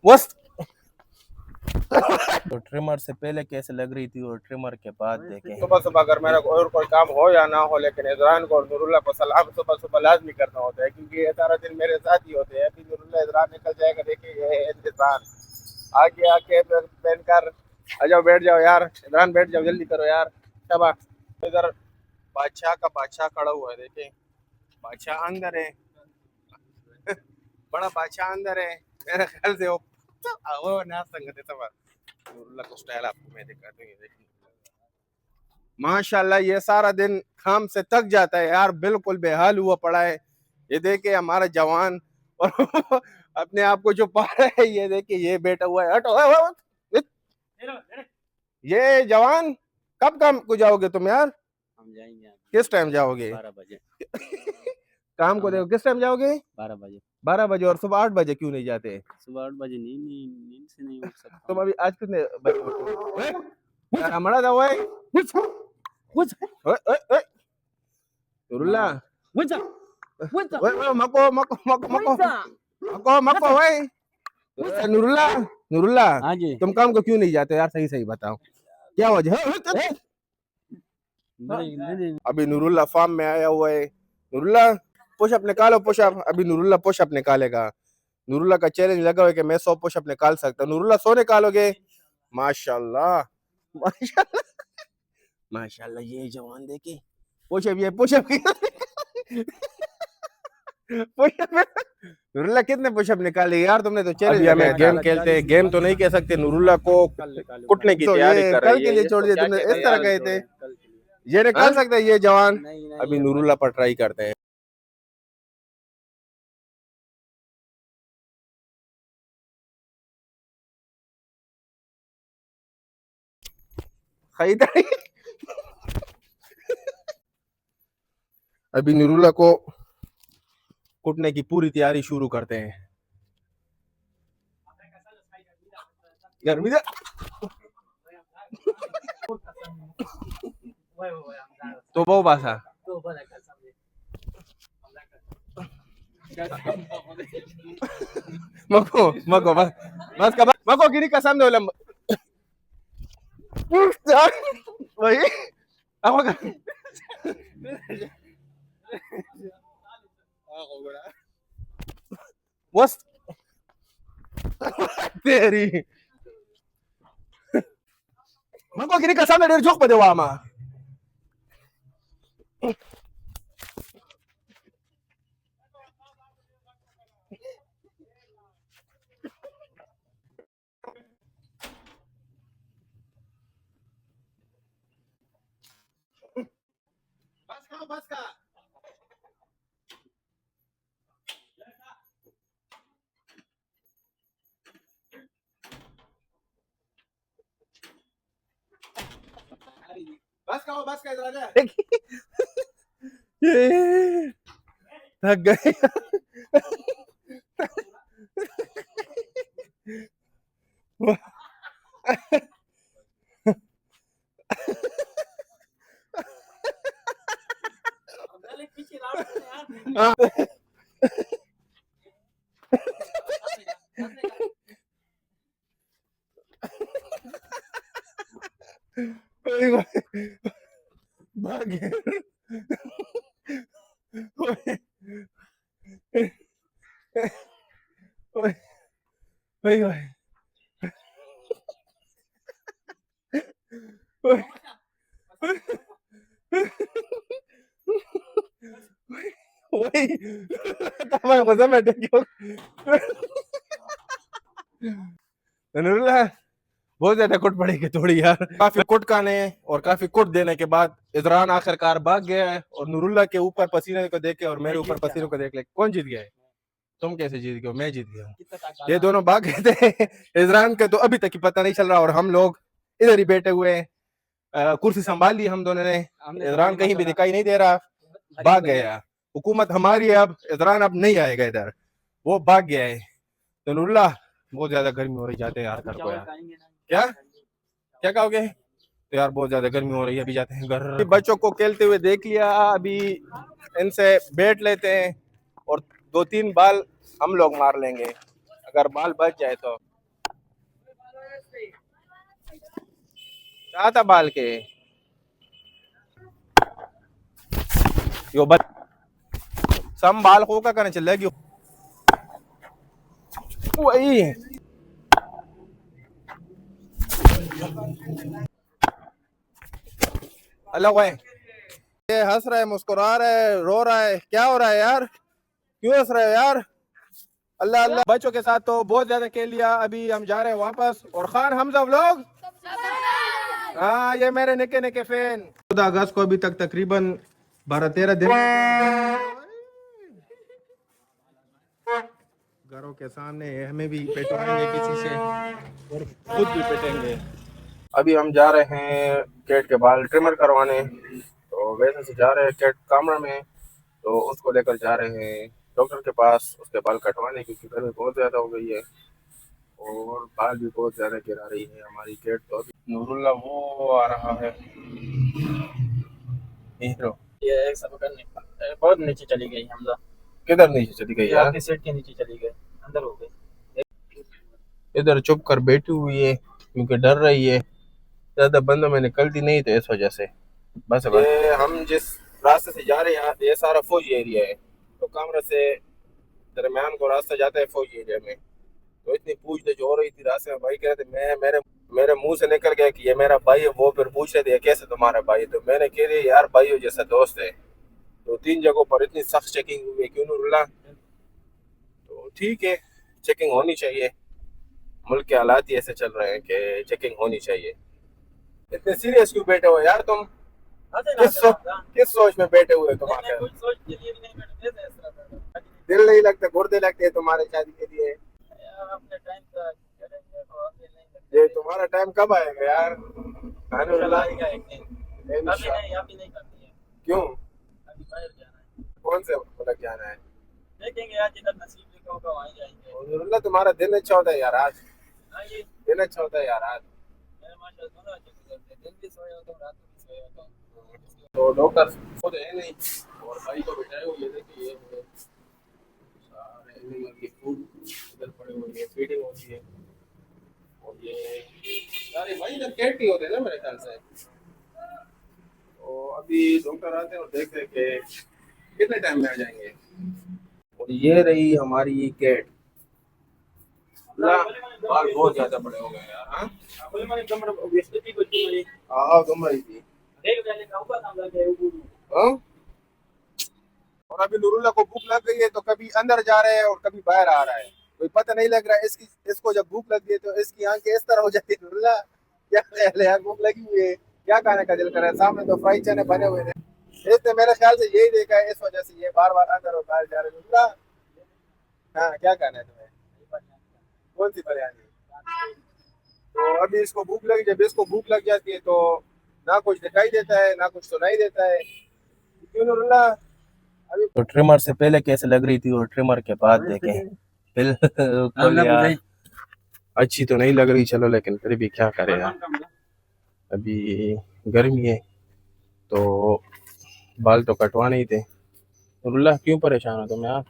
बस तो ट्रिमर से पहले कैसे लग रही थी और ट्रिमर के बाद देखें। सुबह सुबह अगर मेरा और कोई काम हो या ना हो, लेकिन इजरान को और नूरुल्लाह को सलाम सुबह सुबह लाजमी करना होता है, क्योंकि ये सारा दिन मेरे साथ ही होते हैं। अभी नूरुल्लाह इजरान निकल जाएगा, देखिए ये है इजरान आगे आके पहन कर आ जाओ, बैठ जाओ यार इमरान, बैठ जाओ जल्दी करो यार। शाबाश। इधर बादशाह का बादशाह खड़ा हुआ है, देखें बादशाह अंदर है। बड़ा बादशाह अंदर है मेरे ख्याल से। वो ना संगत है सब नूरुल्लाह को स्टाइल आपको मैं दिखाता हूं। देखिए माशाल्लाह, ये सारा दिन काम से थक जाता है यार, बिल्कुल बेहाल हुआ पड़ा है। ये देखे हमारा जवान और अपने आप को जो पा रहा है, ये देखे ये बैठा हुआ है। हटो ये जवान, कब काम को जाओगे तुम यार? हम जाएंगे। किस टाइम जाओगे? 12 बजे। काम को देखो, किस टाइम जाओगे? 12 बजे। 12 बजे। और सुबह 8 बजे क्यों नहीं जाते? सुबह 8 बजे नींद से नहीं उठ सकता। तुम अभी आज कितने बजे उठे? हमारा था वो नूरुल्लाह मको मको मको मको मको मको भाई नूरुल्लाह नूरुल्लाह, हाँ जी। तुम काम को क्यों नहीं जाते यार? सही सही बताओ क्या वजह है? अभी नूरुल्लाह फार्म में आया हुआ है। नूरुल्लाह पुशअप निकालो, पुशअप। अभी नूरुल्लाह पुशअप निकालेगा। नूरुल्लाह का चैलेंज लगा हुआ है कि मैं 100 पुशअप निकाल सकता हूँ। नूरुल्लाह 100 निकालोगे? माशाल्लाह माशाल्लाह माशाल्लाह। ये जवान देखे पुशअप, ये पुशअप पुशअप नूरुल्लाह कितने पुशअप निकाले यार तुमने? तो चैलेंज हमें गेम खेलते हैं। गेम तो नहीं कह सकते। नूरुल्लाह को कुटने की तैयारी कर रही है। कल के लिए छोड़ दिया तुमने, इस तरह कहे थे। ये निकाल सकता है ये जवान? अभी नूरुल्लाह पर ट्राई करते हैं। खरीदारी अभी नूरुल्लाह को कुटने की पूरी तैयारी शुरू करते हैं। गर्मी से तो वो बासा मको मको बस बस का मको गिरी कसम दो लंब वही अब बस तेरी मको गिरी कसम दे जोक पे देवा मा बस का बस का इधर आ जा। थक गए भाग वही तमाम कसम बैठे क्यों नूरुल्लाह बहुत ज्यादा कुट पड़ेगी थोड़ी यार। काफी कुट खाने और काफी कुट देने के बाद इजरान आखिरकार भाग गया है। और नूरुल्लाह के ऊपर पसीने को देख के और मेरे ऊपर पसीने को देख ले, कौन जीत गया है? तुम कैसे जीत गए हो? मैं जीत गया हूँ। ये दोनों भाग गए थे। इजरान का तो अभी तक ही पता नहीं चल रहा और हम लोग इधर ही बैठे हुए हैं। कुर्सी संभाल ली हम दोनों ने। इजरान कहीं भी दिखाई नहीं दे रहा, भाग गया। हुकूमत हमारी है अब, इजरान अब नहीं आएगा इधर, वो भाग गया है। तो नूरुल्लाह बहुत ज्यादा गर्मी हो रही, जाते हैं यार घर को यार। क्या क्या कहोगे? तो यार बहुत ज्यादा गर्मी हो रही है, अभी जाते हैं घर। बच्चों को खेलते हुए देख लिया, अभी इनसे बैठ लेते हैं और 2-3 बाल हम लोग मार लेंगे अगर बाल बच जाए तो। क्या था बाल के यो बच सम बाल को का करने चलेगी वही अलग है। ये हंस रहा है, मुस्कुरा रहा है, रो रहा है, क्या हो रहा है यार? क्यों हंस रहे हो यार? अल्लाह अल्लाह। बच्चों के साथ तो बहुत ज्यादा खेल लिया, अभी हम जा रहे हैं वापस। और खान हमजा व्लॉग, हाँ ये मेरे निके निके फैन। 14 अगस्त को अभी तक तकरीबन 12-13 दिन घरों के सामने हमें भी पेटवाएंगे किसी से और खुद भी पेटेंगे। अभी हम जा रहे हैं कैट के बाल ट्रिमर करवाने, तो वैसे से जा रहे हैं कैट कामरा में, तो उसको लेकर जा रहे हैं डॉक्टर के पास उसके बाल कटवाने, क्योंकि गर्मी बहुत ज़्यादा हो गई है और बाल भी बहुत ज़्यादा गिरा रही है हमारी कैट। तो अभी नूरुल्ला वो आ रहा है हीरो। ये एक सब करने बहुत नीचे चली गई हमजा। किधर नीचे चली गई ये यार? आपकी सीट के नीचे चली गई, अंदर हो गई। इधर चुप कर बैठी हुई है क्योंकि डर रही है, ज़्यादा बंदों में निकलती नहीं तो इस वजह से। बस ये हम जिस रास्ते से जा रहे हैं ये सारा फौजी एरिया है, तो कमरे से दरमियान को रास्ता जाता है फौजी एरिया में। तो इतनी पूछताछ हो रही थी रास्ते में, भाई कह रहे थे मैं मेरे मुंह से निकल गया कि ये मेरा भाई है, वो फिर पूछ रहे थे कैसे तुम्हारा भाई? तो मैंने कह रही यार भाई जैसा दोस्त है। तो 3 जगहों पर इतनी सख्त चेकिंग हुई है, क्यों नूरुल्लाह? तो ठीक है, चेकिंग होनी चाहिए, मुल्क के हालात ही ऐसे चल रहे हैं कि चेकिंग होनी चाहिए। इतने सीरियस क्यों बैठे हो यार तुम? किस सोच में बैठे हुए तुम आकर? दिल नहीं लगता, गुर्दे लगते हैं तुम्हारे शादी के लिए। ये तुम्हारा टाइम कब आएगा यार? क्यों? कौन से मुल्क जाना है? देखेंगे यार, जिधर नसीब लिखा होगा वहीं जाएंगे। तुम्हारा दिन अच्छा होता है यार आज, दिन अच्छा होता है यार आज। दिन भी सोया होता हूँ, रात को भी सोया होता हूँ। तो डॉक्टर खुद है नहीं और भाई को बिठाए हुए, ये देखिए ये सारे एनिमल की फूड इधर पड़े हुए हैं, फीडिंग होती है। और ये सारे भाई इधर कैट ही होते हैं ना मेरे ख्याल से। तो अभी डॉक्टर आते हैं और देखते हैं कि कितने टाइम में आ जाएंगे। और ये रही हमारी कैट। बाल बहुत ज्यादा बड़े हो गए यार। हाँ घूम रही थी। हाँ? और अभी नूरुल्लाह को भूख लग गई है, तो कभी अंदर जा रहे हैं और कभी बाहर आ रहा है, कोई पता नहीं लग रहा है। इसको जब भूख लग गई तो इसकी आंखें इस तरह हो जाती है। नूरुल्लाह क्या ख्याल है यार, भूख लगी हुई है, क्या खाने का दिल कर रहा है? सामने तो फ्राई चने बने हुए थे, इसने मेरे ख्याल से यही देखा है, इस वजह से ये बार बार अंदर और बाहर जा रहे हैं। नूरुल्लाह हाँ क्या खाना है तुम्हें? कौन सी बिरयानी? तो अभी इसको भूख लगी, जब इसको भूख लग जाती है तो ना कुछ दिखाई देता है ना कुछ सुनाई देता है। क्यों नूरुल्लाह? अभी तो ट्रिमर से पहले कैसे लग रही थी और ट्रिमर के बाद देखें बिल्कुल यार अच्छी तो नहीं लग रही, चलो लेकिन फिर भी क्या करें यार, अभी गर्मी है तो बाल तो कटवाने ही थे। नूरुल्लाह क्यों परेशान हो तुम यार?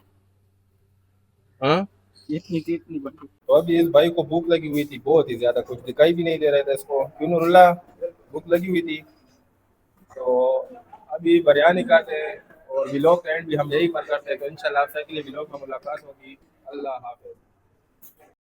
हाँ इतनी बड़ी। तो अभी इस भाई को भूख लगी हुई थी बहुत ही ज्यादा, कुछ दिखाई भी नहीं दे रहा था इसको। क्यों नूरुल्लाह? भूख लगी हुई थी तो अभी बिरयानी खाते हैं और व्लॉग का एंड भी हम यही पर करते हैं। तो इंशाल्लाह आपसे अगले व्लॉग में मुलाकात होगी। अल्लाह हाफिज़।